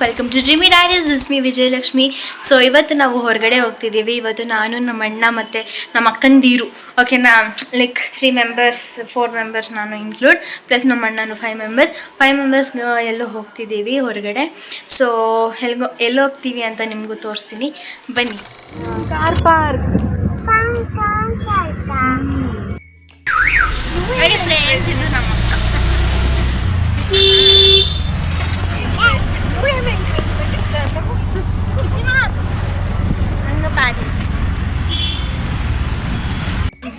Welcome to dreamy diaries. Is me Vijayalakshmi. So ಇವತ್ತು ನಾವು ಹೊರಗಡೆ ಹೋಗ್ತಿದ್ದೀವಿ. ಇವತ್ತು ನಾನು, ನಮ್ಮ ಅಣ್ಣ ಮತ್ತು ನಮ್ಮ ಅಕ್ಕಂದಿರು, ಓಕೆನಾ, ಲೈಕ್ 3 ಮೆಂಬರ್ಸ್ 4 ಮೆಂಬರ್ಸ್ ನಾನು ಇನ್ಕ್ಲೂಡ್, ಪ್ಲಸ್ ನಮ್ಮ ಅಣ್ಣನು 5 ಮೆಂಬರ್ಸ್ ಎಲ್ಲೋ ಹೋಗ್ತಿದ್ದೀವಿ ಹೊರಗಡೆ. ಸೊ ಎಲ್ಲೋ ಹೋಗ್ತೀವಿ ಅಂತ ನಿಮಗೂ ತೋರಿಸ್ತೀನಿ, ಬನ್ನಿ. ಕಾರ್ ಪಾರ್ಕ್ ಫ್ರೆಂಡ್ಸ್, ಇದು ನಮ್ಮ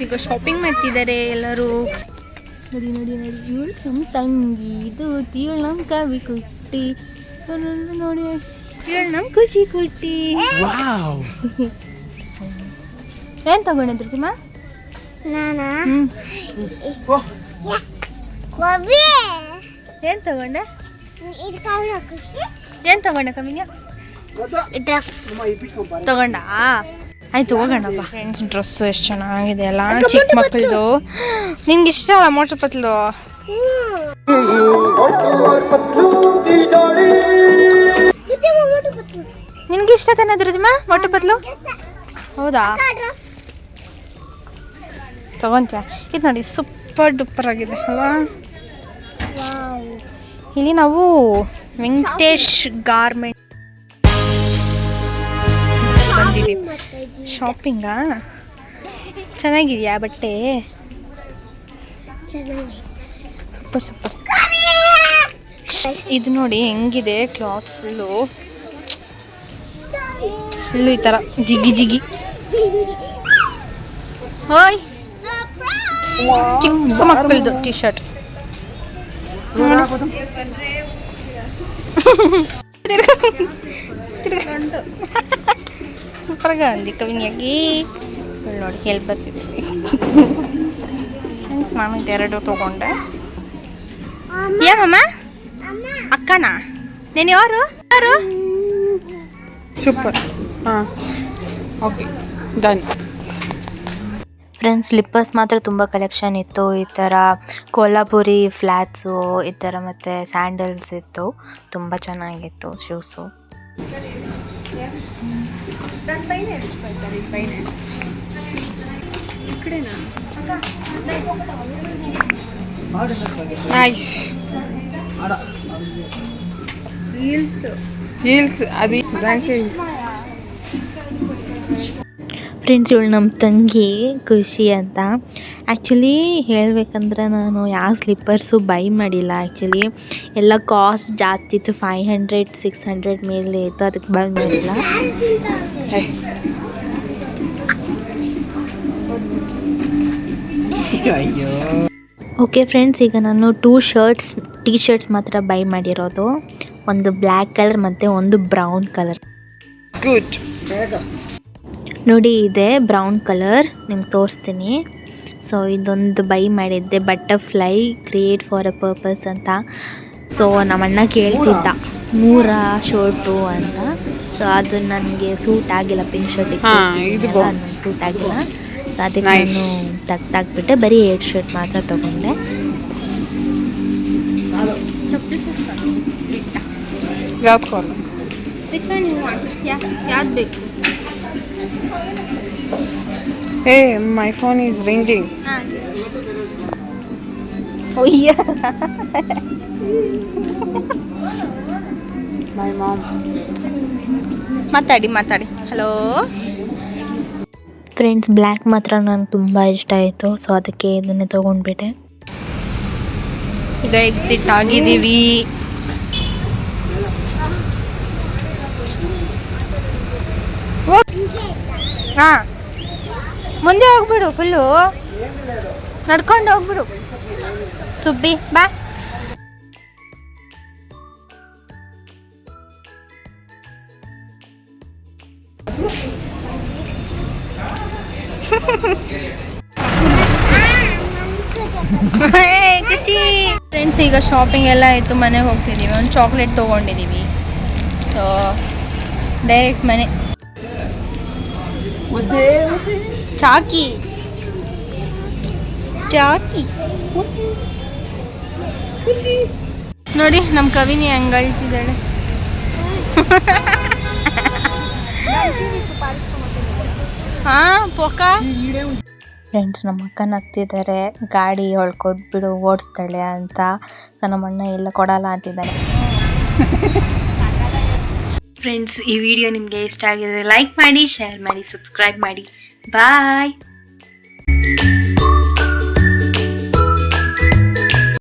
ಈಗ ಶಾಪಿಂಗ್ ಮಾಡ್ತಿದ್ದಾರೆ ಎಲ್ಲರೂ. ನೋಡಿ ನೋಡಿ ನೋಡಿ, ಇವಳು ನಮ್ಮ ತಂಗಿ, ಇದು ಇವಳು ನಮ್ಮ ಕವಿ ಕುಟ್ಟಿ, ನೋಡಿ ಇವಳು ನಮ್ಮ ಖುಷಿ ಕುಟ್ಟಿ. ಏನ್ ತಗೊಂಡಿದ್ರು ಚಿಮ್ಮ? ಏನ್ ತಗೊಂಡೆ? ಏನ್ ತಗೊಂಡೆ ಕಮ್ಮಿಗೆ ತಗೊಂಡ? ಆಯ್ತು ಹೋಗೋಣಪ್ಪ. ಫ್ರೆಂಡ್ಸ್, ಡ್ರೆಸ್ಸು ಎಷ್ಟು ಚೆನ್ನಾಗಿದೆ ಅಲ್ಲ, ಚಿಕ್ಕ ಮಕ್ಕಳದು. ನಿಂಗೆ ಇಷ್ಟ ಅಲ್ಲ ಮೋಟರ್ ಪತ್ಲು? ನಿನ್ಗೆ ಇಷ್ಟ ತಾನೆ ಅದ್ರದಿಮ್ಮ ಮೋಟರ್ ಪತ್ಲು? ಹೌದಾ, ತಗೊಂತೀಯ? ಇದು ನೋಡಿ ಸೂಪರ್ ಡೂಪರ್ ಆಗಿದೆ ಅಲ್ವಾ. ಇಲ್ಲಿ ನಾವು ವೆಂಕಟೇಶ್ ಗಾರ್ಮೆಂಟ್ ಬಂದಿದ್ದೀವಿ. ಶಾಪಿಂಗಾ? ಚೆನ್ನಾಗಿದೆಯಾ ಬಟ್ಟೆ? Super super. ಇದು ನೋಡಿ ಹೆಂಗಿದೆ ಕ್ಲಾತ್, ಫುಲ್ಲು ಈ ಥರ ಜಿಗಿ ಜಿಗಿ. ಹೋಯ್, ಚಿಕ್ಕ ಮಕ್ಕಳದು ಟಿ ಶರ್ಟ್. ಸೂಪರ್గా ఉంది ಕವಿನಿಯಾಗಿ. ನೋಡಿ ಹೇಳಿ ಬರ್ತಿದ್ದೀವಿ. ಫ್ರೆಂಡ್ಸ್, ನಾನು ಎರಡು ತೊಗೊಂಡೆ. ಏನಮ್ಮ? ಅಕ್ಕನಾ? ನೀನು ಯಾರು? ಸೂಪರ್. ಹಾಂ, ಓಕೆ, ಡನ್. ಫ್ರೆಂಡ್ಸ್, ಸ್ಲಿಪ್ಪರ್ಸ್ ಮಾತ್ರ ತುಂಬ ಕಲೆಕ್ಷನ್ ಇತ್ತು. ಈ ಥರ ಕೊಲ್ಹಾಪುರಿ ಫ್ಲ್ಯಾಟ್ಸು, ಈ ಥರ ಮತ್ತು ಸ್ಯಾಂಡಲ್ಸ್ ಇತ್ತು. ತುಂಬ ಚೆನ್ನಾಗಿತ್ತು ಶೂಸು. ನೈಸ್. ಹೀಲ್ಸ್ ಅದು ಫ್ರೆಂಡ್ಸ್, ಇವಳು ನಮ್ಮ ತಂಗಿ ಖುಷಿ ಅಂತ. ಆ್ಯಕ್ಚುಲಿ ಹೇಳಬೇಕಂದ್ರೆ ನಾನು ಯಾವ ಸ್ಲಿಪ್ಪರ್ಸು ಬೈ ಮಾಡಿಲ್ಲ. ಆ್ಯಕ್ಚುಲಿ ಎಲ್ಲ ಕಾಸ್ಟ್ ಜಾಸ್ತಿ ಇತ್ತು, 500-600 ಮೇಲೆ ಇತ್ತು, ಅದಕ್ಕೆ ಬೈ ಮಾಡಿಲ್ಲ. ಓಕೆ ಫ್ರೆಂಡ್ಸ್, ಈಗ ನಾನು 2 ಟಿ ಶರ್ಟ್ಸ್ ಮಾತ್ರ ಬೈ ಮಾಡಿರೋದು. ಒಂದು ಬ್ಲ್ಯಾಕ್ ಕಲರ್ ಮತ್ತು ಒಂದು ಬ್ರೌನ್ ಕಲರ್. ಗುಡ್. ನೋಡಿ, ಇದೆ ಬ್ರೌನ್ ಕಲರ್, ನಿಮ್ಗೆ ತೋರಿಸ್ತೀನಿ. ಸೊ ಇದೊಂದು ಬೈ ಮಾಡಿದ್ದೆ, butterfly create for a purpose ಅಂತ. ಸೊ ನಮ್ಮಣ್ಣ ಕೇಳ್ತಿದ್ದ 3 ಶರ್ಟು ಅಂತ. ಸೊ ಅದು ನನಗೆ ಸೂಟ್ ಆಗಿಲ್ಲ, ಪಿಂಕ್ ಶರ್ಟಿಗೆ ನನಗೆ ಸೂಟ್ ಆಗಿಲ್ಲ. ಸೊ ಅದಕ್ಕೆ ನಾನು ತೆಗ್ದಾಕ್ಬಿಟ್ಟೆ, ಬರೀ 8 ಶರ್ಟ್ ಮಾತ್ರ ತೊಗೊಂಡೆ. ಯಾವ್ದು ಬೇಕು? Hey, my phone is ringing. Oh yeah. My mom. ಮಾತಾಡಿ. ಹಲೋ ಫ್ರೆಂಡ್ಸ್, ಬ್ಲ್ಯಾಕ್ ಮಾತ್ರ ನನಗೆ ತುಂಬ ಇಷ್ಟ ಆಯಿತು. ಸೊ ಅದಕ್ಕೆ ಇದನ್ನೇ ತೊಗೊಂಡ್ಬಿಟ್ಟೆ. ಈಗ ಎಕ್ಸಿಟ್ ಆಗಿದ್ದೀವಿ. ಹಾಂ, ಮುಂದೆ ಹೋಗ್ಬಿಡು, ಫುಲ್ಲು ನಡ್ಕೊಂಡು ಹೋಗ್ಬಿಡು. ಸುಬ್ಬಿ ಬಾ. ಖುಷಿ. ಫ್ರೆಂಡ್ಸ್, ಈಗ ಶಾಪಿಂಗ್ ಎಲ್ಲ ಆಯಿತು, ಮನೆಗೆ ಹೋಗ್ತಿದ್ದೀವಿ. ಒಂದು ಚಾಕ್ಲೇಟ್ ತೊಗೊಂಡಿದ್ದೀವಿ. ಸೊ ಡೈರೆಕ್ಟ್ ಮನೆ. ಚಾಕಿ ನೋಡಿ ನಮ್ಮ ಕವಿನಿ ಹೆಂಗೆ ಅಳ್ತಿದ್ದಾಳೆ. ಫ್ರೆಂಡ್ಸ್ ನಮ್ಮ ಅಕ್ಕ ನಗ್ತಿದ್ದಾರೆ, ಗಾಡಿ ಹೊಳ್ಕೊಟ್ಬಿಡು ಓಡಿಸ್ತಾಳೆ ಅಂತ. ಸೊ ನಮ್ಮ ಅಣ್ಣ ಎಲ್ಲ ಕೊಡಲ್ಲ ಅಂತಿದ್ದಾನೆ. ಫ್ರೆಂಡ್ಸ್, ಈ ವಿಡಿಯೋ ನಿಮಗೆ ಇಷ್ಟ ಆಗಿದೆ ಲೈಕ್ ಮಾಡಿ, ಶೇರ್ ಮಾಡಿ, ಸಬ್ಸ್ಕ್ರೈಬ್ ಮಾಡಿ. ಬಾಯ್.